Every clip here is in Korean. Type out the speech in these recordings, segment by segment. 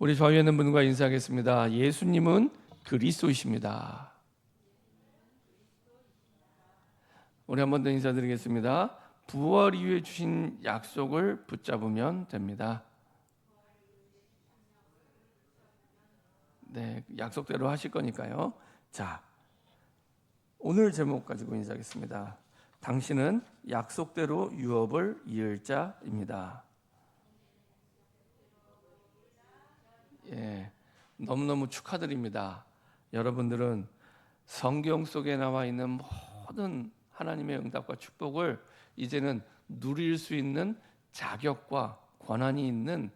우리 좌우에 있는 분과 인사하겠습니다. 예수님은 그리스도이십니다. 우리 한 번 더 인사드리겠습니다. 부활 이후에 주신 약속을 붙잡으면 됩니다. 네, 약속대로 하실 거니까요. 자, 오늘 제목 가지고 인사하겠습니다. 당신은 약속대로 유업을 이을 자입니다. 예, 너무너무 축하드립니다. 여러분들은 성경 속에 나와 있는 모든 하나님의 응답과 축복을 이제는 누릴 수 있는 자격과 권한이 있는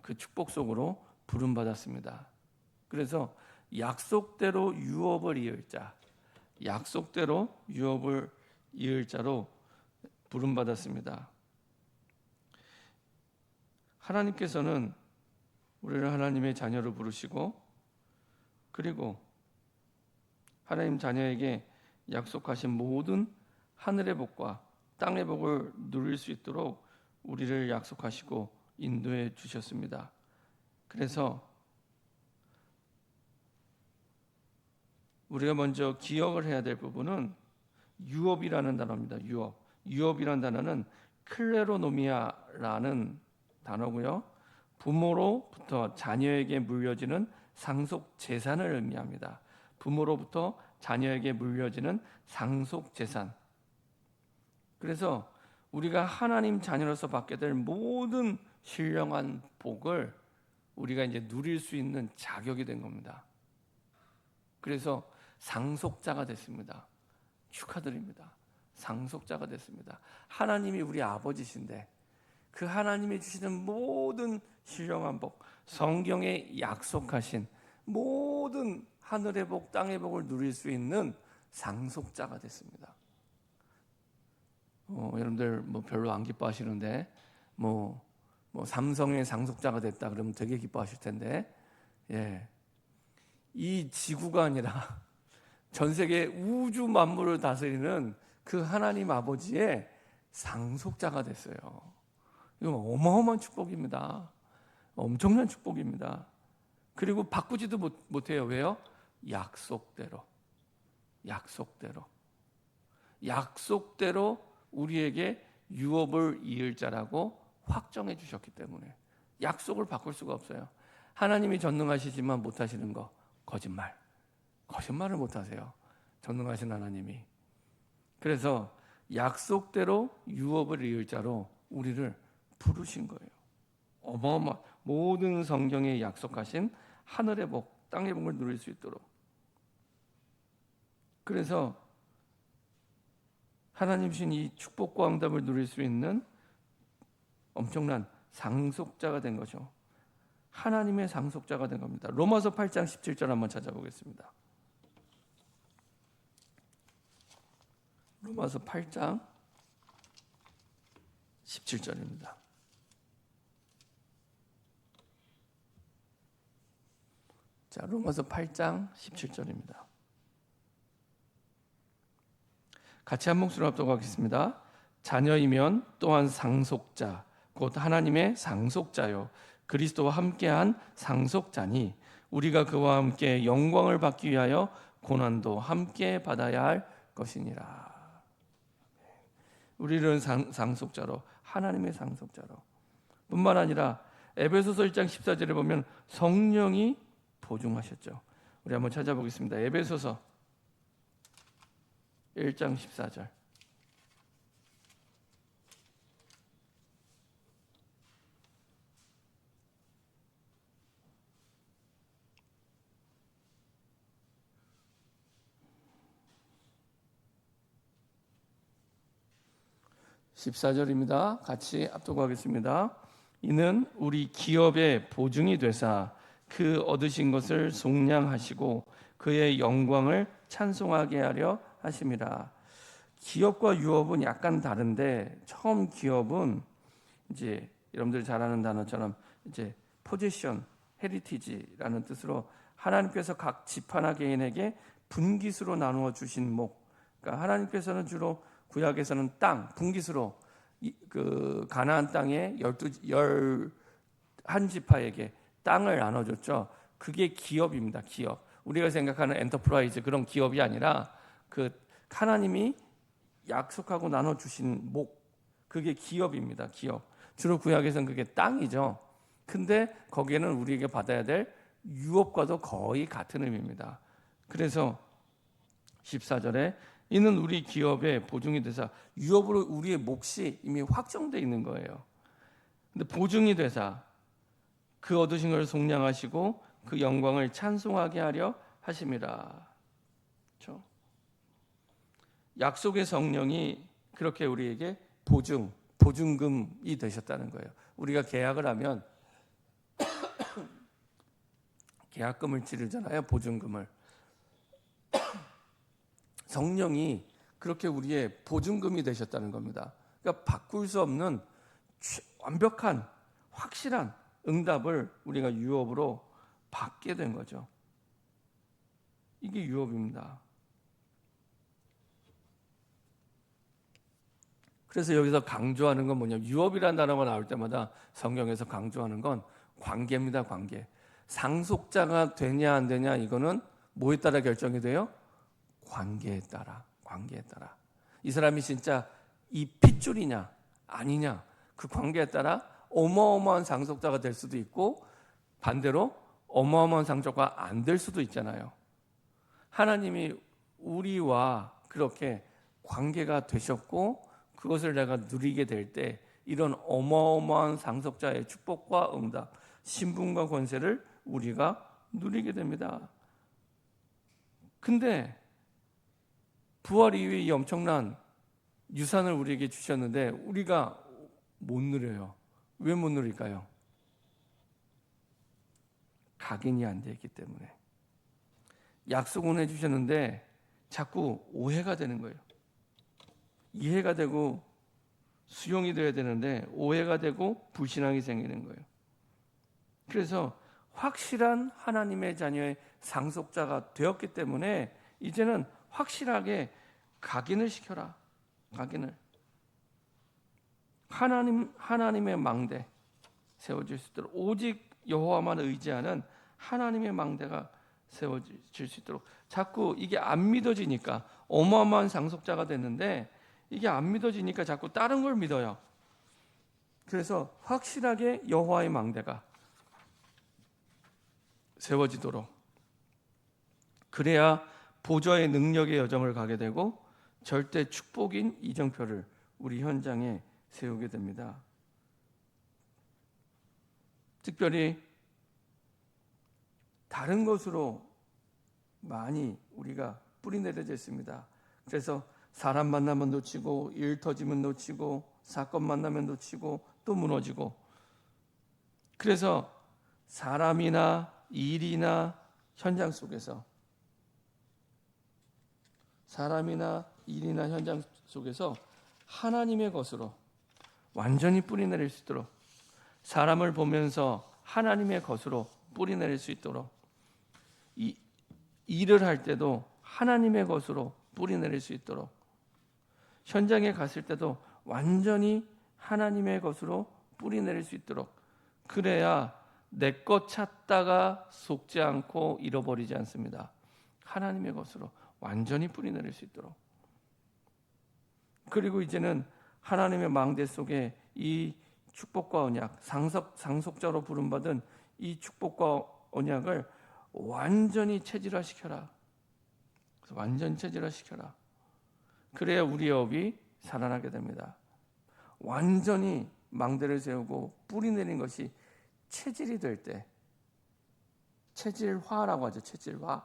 그 축복 속으로 부름받았습니다. 그래서 약속대로 유업을 이을 자, 약속대로 유업을 이을 자로 부름받았습니다. 하나님께서는 우리를 하나님의 자녀로 부르시고, 그리고 하나님 자녀에게 약속하신 모든 하늘의 복과 땅의 복을 누릴 수 있도록 우리를 약속하시고 인도해 주셨습니다. 그래서 우리가 먼저 기억을 해야 될 부분은 유업이라는 단어입니다. 유업이라는 단어는 클레로노미아라는 단어고요. 부모로부터 자녀에게 물려지는 상속 재산을 의미합니다. 부모로부터 자녀에게 물려지는 상속 재산. 그래서 우리가 하나님 자녀로서 받게 될 모든 신령한 복을 우리가 이제 누릴 수 있는 자격이 된 겁니다. 그래서 상속자가 됐습니다. 축하드립니다. 상속자가 됐습니다. 하나님이 우리 아버지신데 그 하나님이 주시는 모든 신령한 복, 성경에 약속하신 모든 하늘의 복, 땅의 복을 누릴 수 있는 상속자가 됐습니다. 여러분들 별로 안 기뻐하시는데 삼성의 상속자가 됐다 그러면 되게 기뻐하실 텐데, 예, 이 지구가 아니라 전 세계 우주 만물을 다스리는 그 하나님 아버지의 상속자가 됐어요. 이건 어마어마한 축복입니다. 엄청난 축복입니다. 그리고 바꾸지도 못해요. 왜요? 약속대로 우리에게 유업을 이을 자라고 확정해 주셨기 때문에 약속을 바꿀 수가 없어요. 하나님이 전능하시지만 못하시는 거 거짓말을 못하세요. 전능하신 하나님이. 그래서 약속대로 유업을 이을 자로 우리를 부르신 거예요. 모든 성경에 약속하신 하늘의 복, 땅의 복을 누릴 수 있도록. 그래서 하나님 주신 이 축복과 응답을 누릴 수 있는 엄청난 상속자가 된 거죠. 하나님의 상속자가 된 겁니다. 로마서 8장 17절 한번 찾아보겠습니다. 로마서 8장 17절입니다. 자, 로마서 8장 17절입니다. 같이 한 목소리로 합독하겠습니다. 자녀이면 또한 상속자, 곧 하나님의 상속자요 그리스도와 함께한 상속자니 우리가 그와 함께 영광을 받기 위하여 고난도 함께 받아야 할 것이니라. 우리는 상속자로, 하나님의 상속자로 뿐만 아니라 에베소서 1장 14절에 보면 성령이 보증하셨죠. 우리 한번 찾아보겠습니다. 에베소서 1장 14절. (14절입니다) 같이 합독하겠습니다. 이는 우리 기업의 보증이 되사 그 얻으신 것을 속량하시고 그의 영광을 찬송하게 하려 하심이라. 기업과 유업은 약간 다른데, 처음 기업은 이제 여러분들이 잘 아는 단어처럼 이제 포지션, 헤리티지라는 뜻으로 하나님께서 각 집 하나 개인에게 분깃으로 나누어 주신 목. 그러니까 하나님께서는 주로 구약에서는 땅, 분깃으로 그 가나안 땅의 11지파에게 땅을 나눠줬죠. 그게 기업입니다. 기업. 우리가 생각하는 엔터프라이즈 그런 기업이 아니라 그 하나님이 약속하고 나눠주신 목, 그게 기업입니다. 기업. 주로 구약에서는 그게 땅이죠. 근데 거기에는 우리에게 받아야 될 유업과도 거의 같은 의미입니다. 그래서 14절에 이는 우리 기업의 보증이 되사, 유업으로 우리의 몫이 이미 확정되어 있는 거예요. 근데 보증이 되사 그 얻으신 것을 속량하시고 그 영광을 찬송하게 하려 하심이라. 그렇죠? 약속의 성령이 그렇게 우리에게 보증금이 되셨다는 거예요. 우리가 계약을 하면 계약금을 치르잖아요. 보증금을. 성령이 그렇게 우리의 보증금이 되셨다는 겁니다. 그러니까 바꿀 수 없는 완벽한 확실한 응답을 우리가 유업으로 받게 된 거죠. 이게 유업입니다. 그래서 여기서 강조하는 건 뭐냐? 유업이라는 단어가 나올 때마다 성경에서 강조하는 건 관계입니다. 관계. 상속자가 되냐 안 되냐 이거는 뭐에 따라 결정이 돼요? 관계에 따라. 관계에 따라. 이 사람이 진짜 이 핏줄이냐 아니냐 그 관계에 따라 어마어마한 상속자가 될 수도 있고 반대로 어마어마한 상속자가 안 될 수도 있잖아요. 하나님이 우리와 그렇게 관계가 되셨고 그것을 내가 누리게 될 때 이런 어마어마한 상속자의 축복과 응답, 신분과 권세를 우리가 누리게 됩니다. 근데 부활 이후에 이 엄청난 유산을 우리에게 주셨는데 우리가 못 누려요. 왜 못 누릴까요? 각인이 안 되어 있기 때문에. 약속은 해주셨는데 자꾸 오해가 되는 거예요. 이해가 되고 수용이 돼야 되는데 오해가 되고 불신앙이 생기는 거예요. 그래서 확실한 하나님의 자녀의 상속자가 되었기 때문에 이제는 확실하게 각인을 시켜라. 각인을. 하나님의 망대 세워질 수 있도록 오직 여호와만 의지하는 하나님의 망대가 세워질 수 있도록 자꾸 이게 안 믿어지니까 어마어마한 상속자가 됐는데 이게 안 믿어지니까 자꾸 다른 걸 믿어요. 그래서 확실하게 여호와의 망대가 세워지도록 그래야 보좌의 능력의 여정을 가게 되고 절대 축복인 이정표를 우리 현장에 세우게 됩니다. 특별히 다른 것으로 많이 우리가 뿌리내려져 있습니다. 그래서 사람 만나면 놓치고 일 터지면 놓치고 사건 만나면 놓치고 또 무너지고 그래서 사람이나 일이나 현장 속에서 하나님의 것으로 완전히 뿌리내릴 수 있도록 사람을 보면서 하나님의 것으로 뿌리내릴 수 있도록 일을 할 때도 하나님의 것으로 뿌리내릴 수 있도록 현장에 갔을 때도 완전히 하나님의 것으로 뿌리내릴 수 있도록 그래야 내 것 찾다가 속지 않고 잃어버리지 않습니다. 하나님의 것으로 완전히 뿌리내릴 수 있도록 그리고 이제는 하나님의 망대 속에 이 축복과 언약 상속자로 부름받은 이 축복과 언약을 완전히 체질화시켜라. 완전히 체질화시켜라. 그래야 우리의 업이 살아나게 됩니다. 완전히 망대를 세우고 뿌리 내린 것이 체질이 될 때 체질화라고 하죠. 체질화.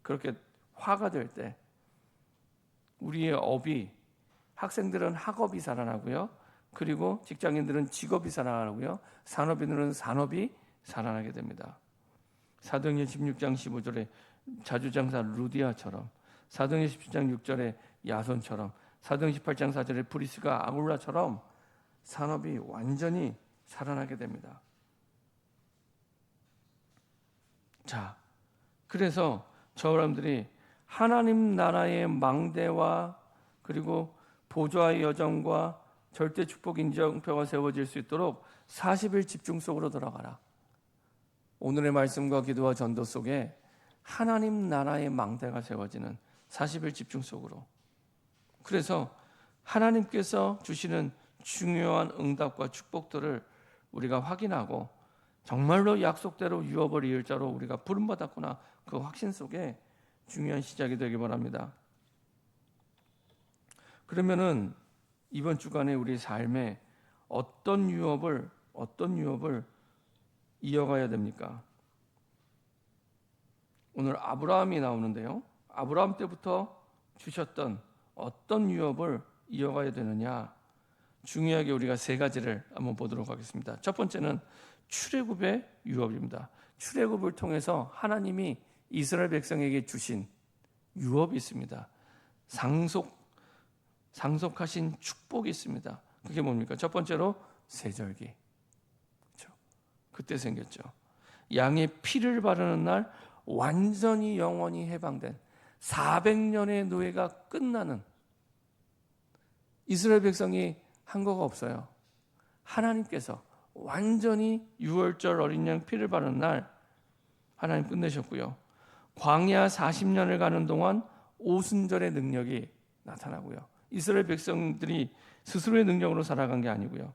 그렇게 화가 될 때 우리의 업이 학생들은 학업이 살아나고요. 그리고 직장인들은 직업이 살아나고요. 산업인들은 산업이 살아나게 됩니다. 사도행전 16장 15절에 자주장사 루디아처럼 사도행전 17장 6절에 야손처럼 사도행전 18장 4절에 프리스가 아굴라처럼 산업이 완전히 살아나게 됩니다. 자, 그래서 저 사람들이 하나님 나라의 망대와 그리고 보좌의 여정과 절대 축복 인정표가 세워질 수 있도록 40일 집중 속으로 들어가라. 오늘의 말씀과 기도와 전도 속에 하나님 나라의 망대가 세워지는 40일 집중 속으로, 그래서 하나님께서 주시는 중요한 응답과 축복들을 우리가 확인하고 정말로 약속대로 유업을 이을 자로 우리가 부름받았구나, 그 확신 속에 중요한 시작이 되기 바랍니다. 그러면은 이번 주간에 우리 삶에 어떤 유업을 이어가야 됩니까? 오늘 아브라함이 나오는데요, 아브라함 때부터 주셨던 어떤 유업을 이어가야 되느냐, 중요하게 우리가 세 가지를 한번 보도록 하겠습니다. 첫 번째는 출애굽의 유업입니다. 출애굽을 통해서 하나님이 이스라엘 백성에게 주신 유업이 있습니다. 상속하신 축복이 있습니다. 그게 뭡니까? 첫 번째로 세절기. 그렇죠? 그때 생겼죠. 양의 피를 바르는 날 완전히 영원히 해방된 400년의 노예가 끝나는, 이스라엘 백성이 한 거가 없어요. 하나님께서 완전히 유월절 어린 양 피를 바르는 날 하나님 끝내셨고요. 광야 40년을 가는 동안 오순절의 능력이 나타나고요. 이스라엘 백성들이 스스로의 능력으로 살아간 게 아니고요.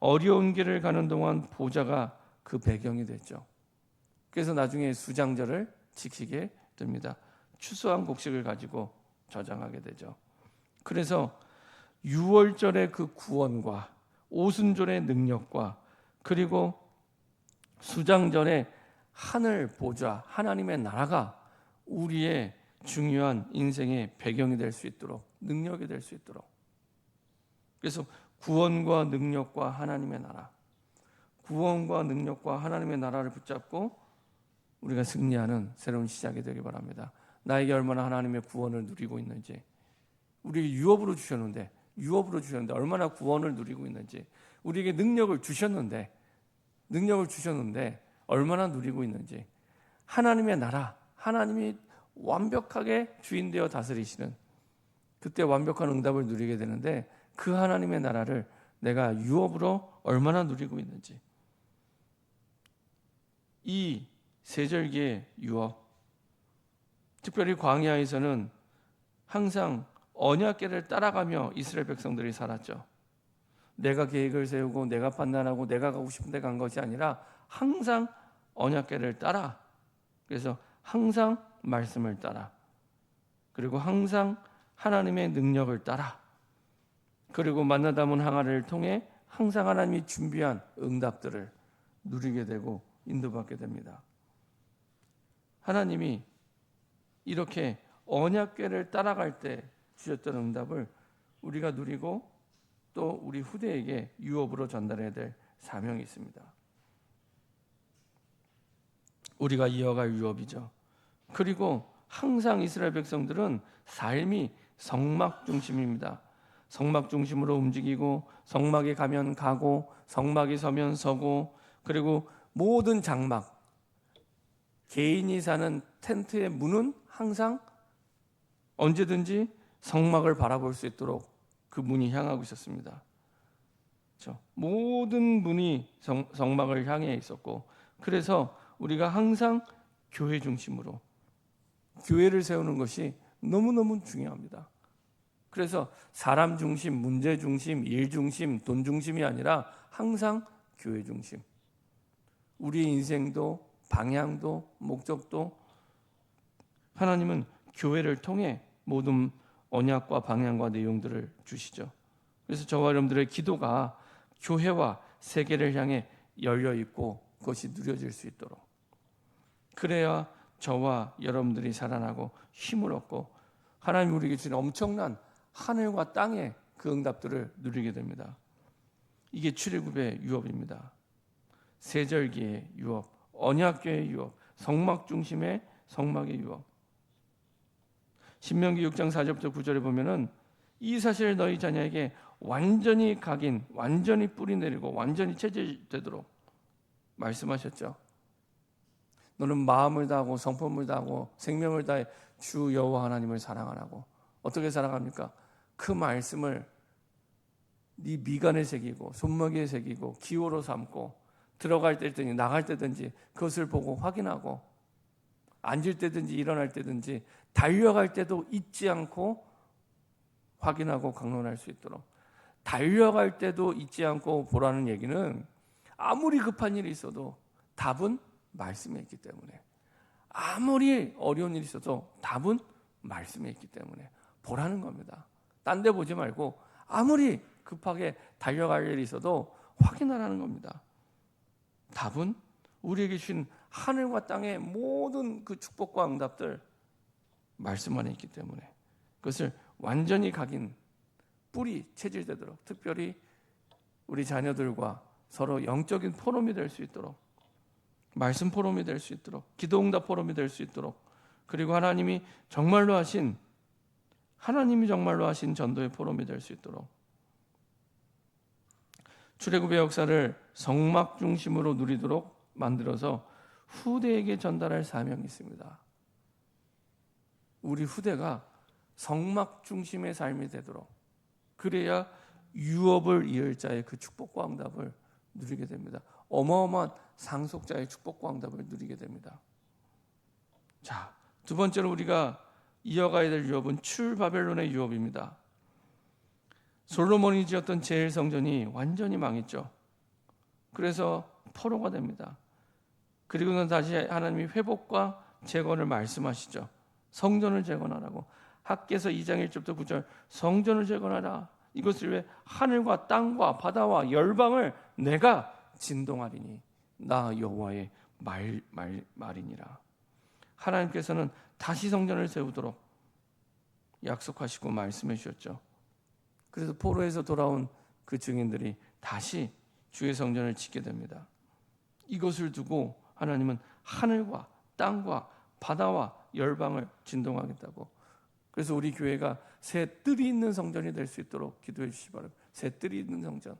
어려운 길을 가는 동안 보좌가 그 배경이 됐죠. 그래서 나중에 수장절을 지키게 됩니다. 추수한 곡식을 가지고 저장하게 되죠. 그래서 유월절의 그 구원과 오순절의 능력과 그리고 수장절의 하늘 보좌, 하나님의 나라가 우리의 중요한 인생의 배경이 될 수 있도록, 능력이 될 수 있도록. 그래서 구원과 능력과 하나님의 나라, 구원과 능력과 하나님의 나라를 붙잡고 우리가 승리하는 새로운 시작이 되기 바랍니다. 나에게 얼마나 하나님의 구원을 누리고 있는지, 우리에게 유업으로 주셨는데 얼마나 구원을 누리고 있는지, 우리에게 능력을 주셨는데 얼마나 누리고 있는지, 하나님의 나라, 하나님이 완벽하게 주인되어 다스리시는, 그때 완벽한 응답을 누리게 되는데 그 하나님의 나라를 내가 유업으로 얼마나 누리고 있는지, 이 세절기의 유업, 특별히 광야에서는 항상 언약궤를 따라가며 이스라엘 백성들이 살았죠. 내가 계획을 세우고 내가 판단하고 내가 가고 싶은 데 간 것이 아니라 항상 언약궤를 따라, 그래서 항상 말씀을 따라, 그리고 항상 하나님의 능력을 따라, 그리고 만나 담은 항아리를 통해 항상 하나님이 준비한 응답들을 누리게 되고 인도받게 됩니다. 하나님이 이렇게 언약궤를 따라갈 때 주셨던 응답을 우리가 누리고 또 우리 후대에게 유업으로 전달해야 될 사명이 있습니다. 우리가 이어갈 유업이죠. 그리고 항상 이스라엘 백성들은 삶이 성막 중심입니다. 성막 중심으로 움직이고, 성막에 가면 가고, 성막에 서면 서고, 그리고 모든 장막, 개인이 사는 텐트의 문은 항상 언제든지 성막을 바라볼 수 있도록 그 문이 향하고 있었습니다. 그렇죠? 모든 문이 성막을 향해 있었고, 그래서 우리가 항상 교회 중심으로 교회를 세우는 것이 너무너무 중요합니다. 그래서 사람 중심, 문제 중심, 일 중심, 돈 중심이 아니라 항상 교회 중심. 우리의 인생도 방향도 목적도 하나님은 교회를 통해 모든 언약과 방향과 내용들을 주시죠. 그래서 저와 여러분들의 기도가 교회와 세계를 향해 열려 있고 그것이 누려질 수 있도록, 그래야 저와 여러분들이 살아나고 힘을 얻고 하나님 우리에게 주신 엄청난 하늘과 땅의 그 응답들을 누리게 됩니다. 이게 출애굽의 유업입니다. 세절기의 유업, 언약궤의 유업, 성막 중심의 성막의 유업. 신명기 6장 4절부터 9절에 보면은 이 사실을 너희 자녀에게 완전히 각인, 완전히 뿌리 내리고 완전히 체질되도록 말씀하셨죠. 너는 마음을 다하고 성품을 다하고 생명을 다해 주 여호와 하나님을 사랑하라고. 어떻게 사랑합니까? 그 말씀을 네 미간에 새기고 손목에 새기고 기호로 삼고 들어갈 때든지 나갈 때든지 그것을 보고 확인하고, 앉을 때든지 일어날 때든지 달려갈 때도 잊지 않고 확인하고 강론할 수 있도록, 달려갈 때도 잊지 않고 보라는 얘기는 아무리 급한 일이 있어도 답은 말씀에 있기 때문에, 아무리 어려운 일이 있어도 답은 말씀에 있기 때문에 보라는 겁니다. 딴 데 보지 말고 아무리 급하게 달려갈 일이 있어도 확인하라는 겁니다. 답은 우리에게 주신 하늘과 땅의 모든 그 축복과 응답들 말씀 안에 있기 때문에 그것을 완전히 각인, 뿌리 체질되도록, 특별히 우리 자녀들과 서로 영적인 포럼이 될 수 있도록, 말씀 포럼이 될 수 있도록, 기도응답 포럼이 될 수 있도록, 그리고 하나님이 정말로 하신 전도의 포럼이 될 수 있도록, 출애굽의 역사를 성막 중심으로 누리도록 만들어서 후대에게 전달할 사명이 있습니다. 우리 후대가 성막 중심의 삶이 되도록, 그래야 유업을 이을 자의 그 축복과 응답을 누리게 됩니다. 어마어마한 상속자의 축복과 응답을 누리게 됩니다. 자, 두 번째로 우리가 이어가야 될 유업은 출바벨론의 유업입니다. 솔로몬이 지었던 제일 성전이 완전히 망했죠. 그래서 포로가 됩니다. 그리고는 다시 하나님이 회복과 재건을 말씀하시죠. 성전을 재건하라고. 학개서 2장 1절부터 9절, 성전을 재건하라. 이것을 위해 하늘과 땅과 바다와 열방을 내가 진동하리니 나 여호와의 말이니라. 하나님께서는 다시 성전을 세우도록 약속하시고 말씀해 주셨죠. 그래서 포로에서 돌아온 그 증인들이 다시 주의 성전을 짓게 됩니다. 이것을 두고 하나님은 하늘과 땅과 바다와 열방을 진동하겠다고. 그래서 우리 교회가 새 뜰이 있는 성전이 될 수 있도록 기도해 주시기 바랍니다. 새 뜰이 있는 성전,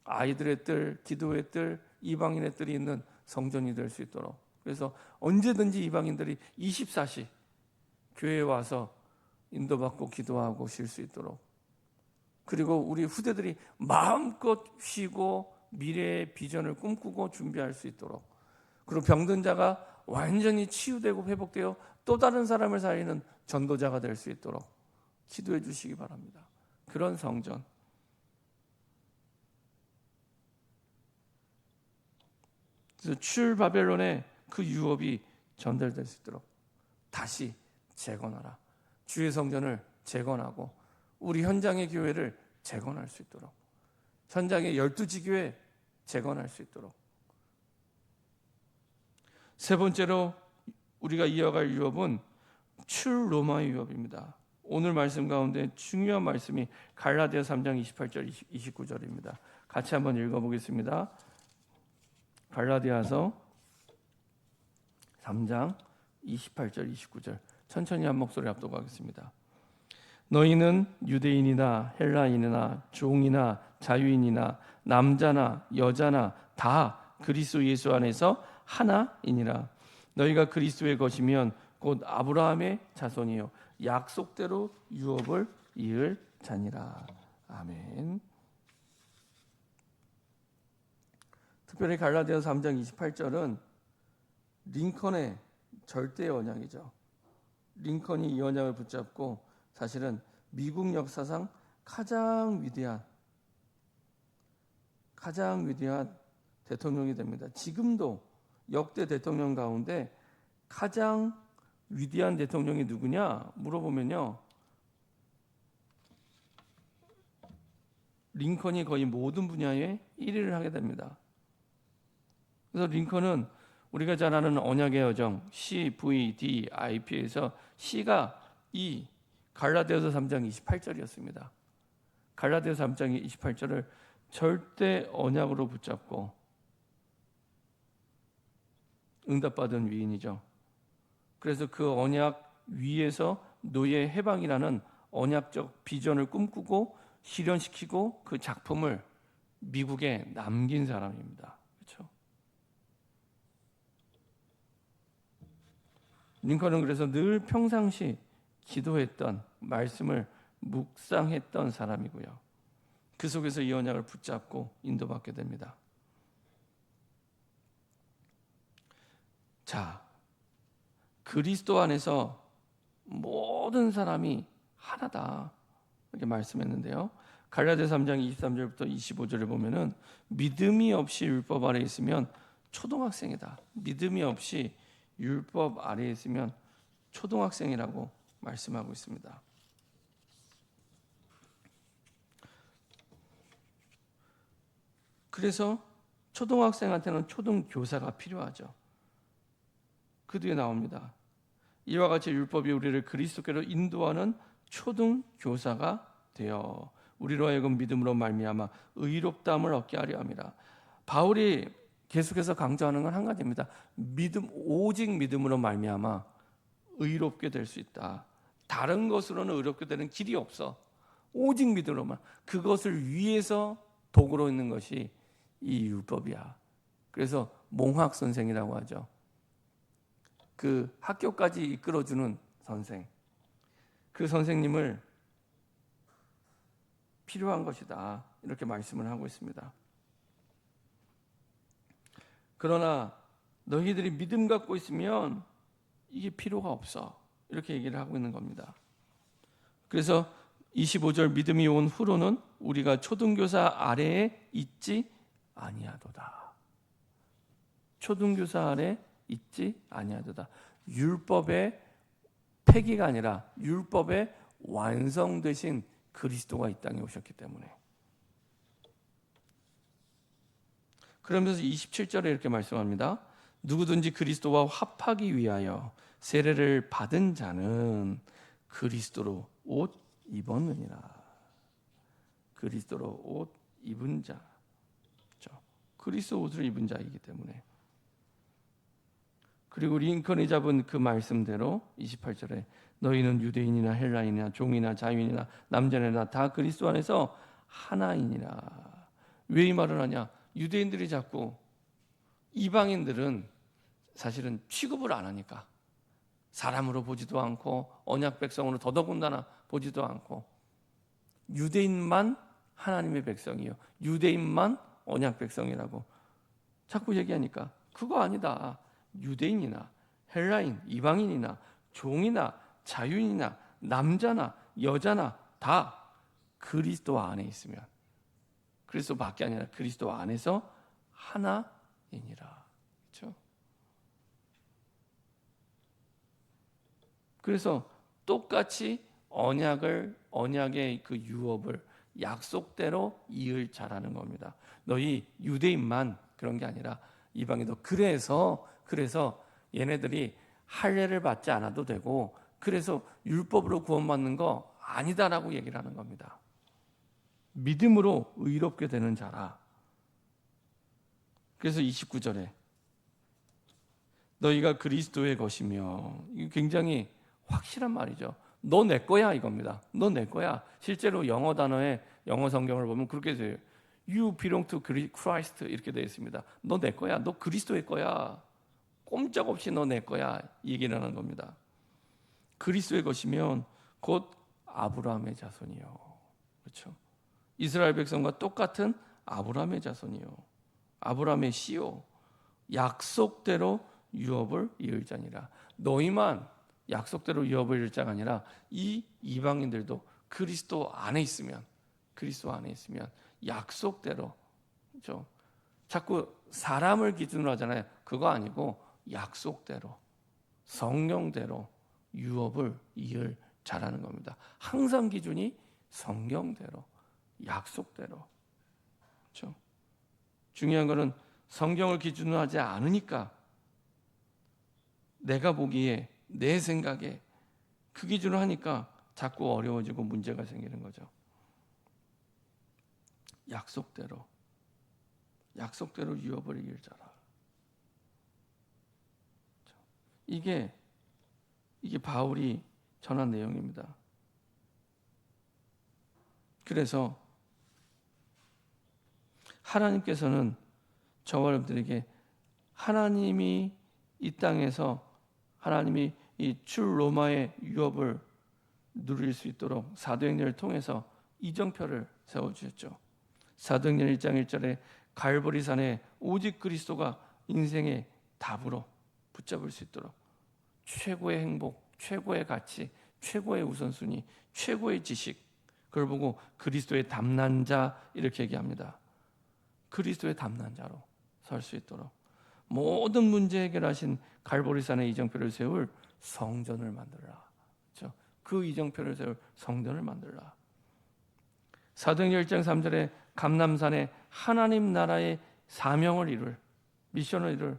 아이들의 뜰, 기도의 뜰, 이방인의 뜰이 있는 성전이 될 수 있도록. 그래서 언제든지 이방인들이 24시 교회에 와서 인도받고 기도하고 쉴 수 있도록, 그리고 우리 후대들이 마음껏 쉬고 미래의 비전을 꿈꾸고 준비할 수 있도록, 그리고 병든 자가 완전히 치유되고 회복되어 또 다른 사람을 살리는 전도자가 될 수 있도록 기도해 주시기 바랍니다. 그런 성전, 그래서 출바벨론의 그 유업이 전달될 수 있도록 다시 재건하라. 주의 성전을 재건하고 우리 현장의 교회를 재건할 수 있도록, 현장의 12지교회 재건할 수 있도록. 세 번째로 우리가 이어갈 유업은 출로마의 유업입니다. 오늘 말씀 가운데 중요한 말씀이 갈라디아 3장 28절 29절입니다. 같이 한번 읽어보겠습니다. 갈라디아서 3장 28절 29절 천천히 한 목소리 압도하겠습니다. 너희는 유대인이나 헬라인이나 종이나 자유인이나 남자나 여자나 다 그리스도 예수 안에서 하나이니라. 너희가 그리스도의 것이면 곧 아브라함의 자손이요 약속대로 유업을 이을 자니라. 아멘. 특별히 갈라디아서 3장 28절은 링컨의 절대 언약이죠. 링컨이 이 언약을 붙잡고 사실은 미국 역사상 가장 위대한 대통령이 됩니다. 지금도 역대 대통령 가운데 가장 위대한 대통령이 누구냐 물어보면요, 링컨이 거의 모든 분야에 1위를 하게 됩니다. 그래서 링컨은 우리가 잘 아는 언약의 여정 CVDIP에서 C가 이 갈라디아서 3장 28절이었습니다. 갈라디아서 3장 28절을 절대 언약으로 붙잡고 응답받은 위인이죠. 그래서 그 언약 위에서 노예 해방이라는 언약적 비전을 꿈꾸고 실현시키고 그 작품을 미국에 남긴 사람입니다. 그렇죠? 링컨은 그래서 늘 평상시 기도했던 말씀을 묵상했던 사람이고요. 그 속에서 이 언약을 붙잡고 인도받게 됩니다. 자, 그리스도 안에서 모든 사람이 하나다 이렇게 말씀했는데요. 갈라디아서 3장 23절부터 25절에 보면은 믿음이 없이 율법 아래에 있으면 초등학생이다. 믿음이 없이 율법 아래에 있으면 초등학생이라고 말씀하고 있습니다. 그래서 초등학생한테는 초등교사가 필요하죠. 그 뒤에 나옵니다. 이와 같이 율법이 우리를 그리스도께로 인도하는 초등교사가 되어 우리로 하여금 믿음으로 말미암아 의롭다함을 얻게 하려 함이라. 바울이 계속해서 강조하는 건 한 가지입니다. 믿음, 오직 믿음으로 말미암아 의롭게 될 수 있다. 다른 것으로는 의롭게 되는 길이 없어. 오직 믿음으로만. 그것을 위해서 도구로 있는 것이 이 율법이야. 그래서 몽학 선생이라고 하죠. 그 학교까지 이끌어주는 선생. 그 선생님을 필요한 것이다. 이렇게 말씀을 하고 있습니다. 그러나 너희들이 믿음 갖고 있으면 이게 필요가 없어. 이렇게 얘기를 하고 있는 겁니다. 그래서 25절 믿음이 온 후로는 우리가 초등교사 아래에 있지 아니하도다. 초등교사 아래 있지 아니하도다. 율법의 폐기가 아니라 율법의 완성되신 그리스도가 이 땅에 오셨기 때문에. 그러면서 27절에 이렇게 말씀합니다. 누구든지 그리스도와 합하기 위하여 세례를 받은 자는 그리스도로 옷 입었느니라. 그리스도로 옷 입은 자. 그리스도 옷을 입은 자이기 때문에. 그리고 링컨이 잡은 그 말씀대로 28절에 너희는 유대인이나 헬라인이나 종이나 자유인이나 남자나 다 그리스도 안에서 하나이니라. 왜 이 말을 하냐? 유대인들이 자꾸 이방인들은 사실은 취급을 안 하니까 사람으로 보지도 않고 언약 백성으로 더더군다나 보지도 않고 유대인만 하나님의 백성이요 유대인만 언약 백성이라고 자꾸 얘기하니까 그거 아니다. 유대인이나 헬라인, 이방인이나 종이나 자유인이나 남자나 여자나 다 그리스도 안에 있으면 그리스도밖에 아니라 그리스도 안에서 하나이니라. 그렇죠? 그래서 똑같이 언약의 그 유업을 약속대로 이을 자라는 겁니다. 너희 유대인만 그런 게 아니라 이방인도 그래서 얘네들이 할례를 받지 않아도 되고 그래서 율법으로 구원받는 거 아니다라고 얘기를 하는 겁니다. 믿음으로 의롭게 되는 자라. 그래서 29절에 너희가 그리스도의 것이며 이게 굉장히 확실한 말이죠. 너 내 거야 이겁니다. 너 내 거야. 실제로 영어 단어에 영어 성경을 보면 그렇게 돼요. You belong to Christ 이렇게 되어 있습니다. 너 내 거야. 너 그리스도의 거야. 꼼짝없이 너 내 거야. 얘기를 하는 겁니다. 그리스도의 것이면 곧 아브라함의 자손이요. 그렇죠? 이스라엘 백성과 똑같은 아브라함의 자손이요. 아브라함의 씨요. 약속대로 유업을 이을 자니라. 너희만 약속대로 유업을 이을 자가 아니라 이 이방인들도 그리스도 안에 있으면 약속대로 그렇죠? 자꾸 사람을 기준으로 하잖아요. 그거 아니고 약속대로 성경대로 유업을 이을 자라는 겁니다. 항상 기준이 성경대로 약속대로 그렇죠? 중요한 것은 성경을 기준으로 하지 않으니까 내가 보기에 내 생각에 그 기준으로 하니까 자꾸 어려워지고 문제가 생기는 거죠. 약속대로 유업을 이길 자라. 이게 바울이 전한 내용입니다. 그래서 하나님께서는 저와 여러분들에게 하나님이 이 땅에서 하나님이 이 출 로마의 유업을 누릴 수 있도록 사도행전을 통해서 이정표를 세워주셨죠. 사도행전 1장 1절에 갈보리산에 오직 그리스도가 인생의 답으로 붙잡을 수 있도록 최고의 행복, 최고의 가치, 최고의 우선순위, 최고의 지식, 그걸 보고 그리스도의 담난 자 이렇게 얘기합니다. 그리스도의 담난 자로 설 수 있도록 모든 문제 해결하신 갈보리산의 이정표를 세울 성전을 만들라. 그렇죠? 그 이정표를 세울 성전을 만들라. 사도행전 1장 3절에 감람산에 하나님 나라의 사명을 이룰, 미션을 이룰,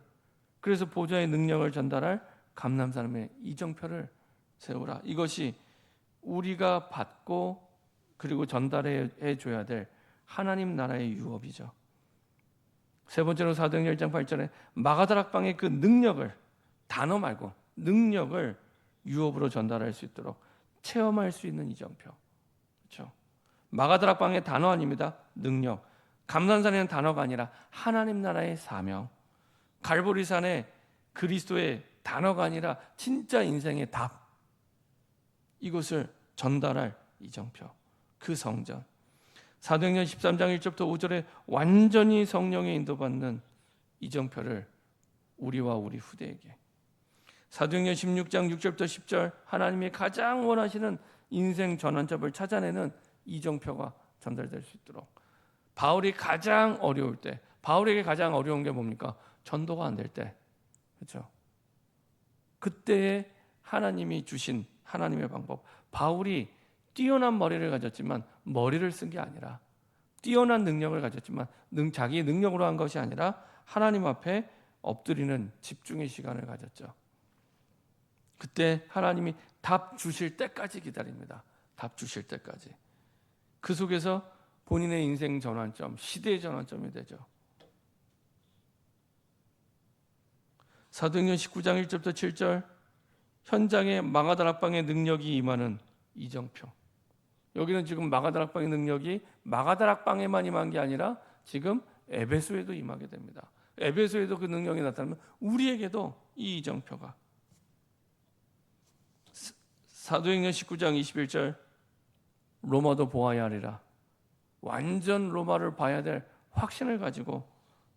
그래서 보좌의 능력을 전달할 감람산에 이정표를 세우라. 이것이 우리가 받고 그리고 전달해 줘야 될 하나님 나라의 유업이죠. 세 번째로 사도행전 1장 8절에 마가다락방의 그 능력을, 단어 말고 능력을 유업으로 전달할 수 있도록 체험할 수 있는 이정표. 그렇죠? 마가다락방의 단어 아닙니다. 능력. 감람산에는 단어가 아니라 하나님 나라의 사명. 갈보리산의 그리스도의 단어가 아니라 진짜 인생의 답. 이것을 전달할 이정표. 그 성전. 사도행전 13장 1절부터 5절에 완전히 성령의 인도받는 이정표를 우리와 우리 후대에게. 사도행전 16장 6절부터 10절 하나님이 가장 원하시는 인생 전환점을 찾아내는 이정표가 전달될 수 있도록. 바울이 가장 어려울 때, 바울에게 가장 어려운 게 뭡니까? 전도가 안 될 때. 그렇죠? 그때에 하나님이 주신 하나님의 방법. 바울이 뛰어난 머리를 가졌지만 머리를 쓴 게 아니라, 뛰어난 능력을 가졌지만 자기 능력으로 한 것이 아니라 하나님 앞에 엎드리는 집중의 시간을 가졌죠. 그때 하나님이 답 주실 때까지 기다립니다. 답 주실 때까지. 그 속에서 본인의 인생 전환점, 시대의 전환점이 되죠. 사도행전 19장 1절부터 7절 현장에 마가다락방의 능력이 임하는 이정표. 여기는 지금 마가다락방의 능력이 마가다락방에만 임한 게 아니라 지금 에베소에도 임하게 됩니다. 에베소에도 그 능력이 나타나면 우리에게도 이 이정표가. 사도행전 19장 21절 로마도 보아야 하리라. 완전 로마를 봐야 될 확신을 가지고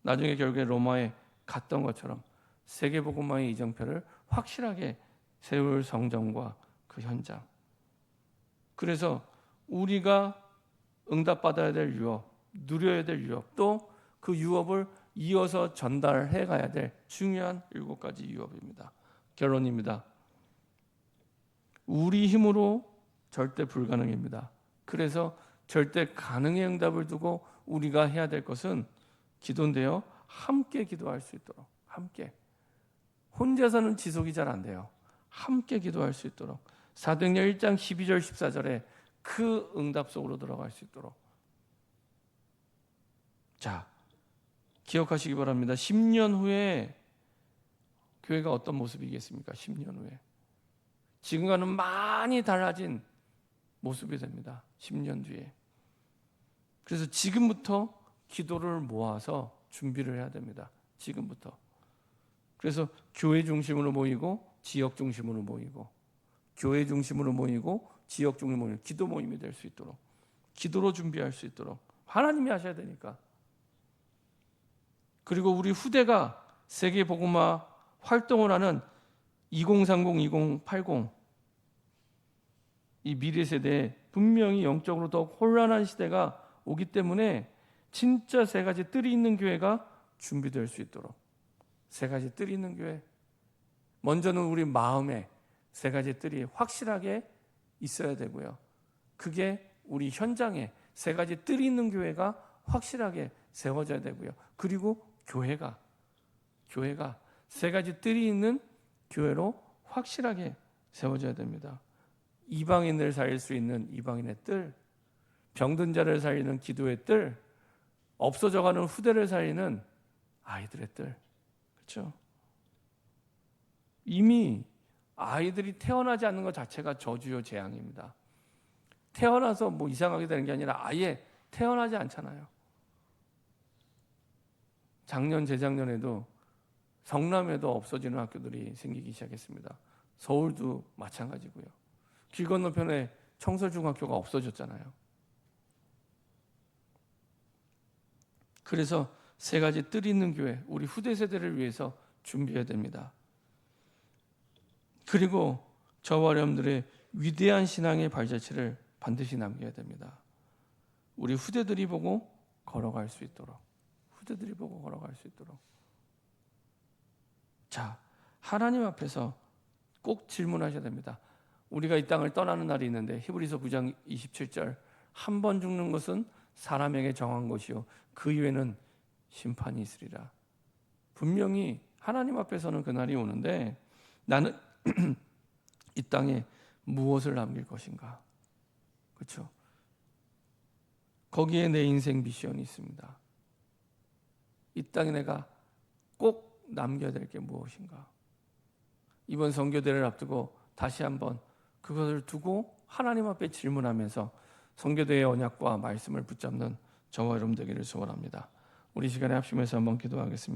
나중에 결국에 로마에 갔던 것처럼 세계복음화의 이정표를 확실하게 세울 성전과 그 현장. 그래서 우리가 응답받아야 될 유업, 누려야 될 유업, 또 그 유업을 이어서 전달해 가야 될 중요한 7가지 유업입니다. 결론입니다. 우리 힘으로 절대 불가능입니다. 그래서 절대 가능의 응답을 두고 우리가 해야 될 것은 기도인데요. 함께 기도할 수 있도록. 함께. 혼자서는 지속이 잘 안 돼요. 함께 기도할 수 있도록. 사도행전 1장 12절 14절에 그 응답 속으로 들어갈 수 있도록. 자, 기억하시기 바랍니다. 10년 후에 교회가 어떤 모습이겠습니까? 10년 후에. 지금과는 많이 달라진 모습이 됩니다. 10년 뒤에. 그래서 지금부터 기도를 모아서 준비를 해야 됩니다. 지금부터. 그래서 교회 중심으로 모이고 지역 중심으로 모이고 교회 중심으로 모이고 지역 중심으로 모이고 기도 모임이 될 수 있도록 기도로 준비할 수 있도록 하나님이 하셔야 되니까. 그리고 우리 후대가 세계 복음화 활동을 하는 2030, 2080 이 미래 세대에 분명히 영적으로 더 혼란한 시대가 오기 때문에 진짜 3가지 뜰이 있는 교회가 준비될 수 있도록 3가지 뜰이 있는 교회. 먼저는 우리 마음에 3가지 뜰이 확실하게 있어야 되고요. 그게 우리 현장에 3가지 뜰이 있는 교회가 확실하게 세워져야 되고요. 그리고 교회가 3가지 뜰이 있는 교회로 확실하게 세워져야 됩니다. 이방인을 살릴 수 있는 이방인의 뜰, 병든 자를 살리는 기도의 뜰, 없어져가는 후대를 살리는 아이들의 뜰. 그렇죠? 이미 아이들이 태어나지 않는 것 자체가 저주요 재앙입니다. 태어나서 뭐 이상하게 되는 게 아니라 아예 태어나지 않잖아요. 작년, 재작년에도 성남에도 없어지는 학교들이 생기기 시작했습니다. 서울도 마찬가지고요. 길 건너편에 청설중학교가 없어졌잖아요. 그래서 3가지 뜰 있는 교회, 우리 후대 세대를 위해서 준비해야 됩니다. 그리고 저와 여러분들의 위대한 신앙의 발자취를 반드시 남겨야 됩니다. 우리 후대들이 보고 걸어갈 수 있도록, 후대들이 보고 걸어갈 수 있도록. 자, 하나님 앞에서 꼭 질문하셔야 됩니다. 우리가 이 땅을 떠나는 날이 있는데 히브리서 9장 27절, 한 번 죽는 것은 사람에게 정한 것이요 그 이후에는 심판이 있으리라. 분명히 하나님 앞에서는 그날이 오는데 나는 이 땅에 무엇을 남길 것인가? 그렇죠? 거기에 내 인생 미션이 있습니다. 이 땅에 내가 꼭 남겨야 될 게 무엇인가? 이번 선교대를 앞두고 다시 한번 그것을 두고 하나님 앞에 질문하면서 선교대의 언약과 말씀을 붙잡는 저와 여러분 되기를 소원합니다. 우리 시간에 합심해서 한번 기도하겠습니다.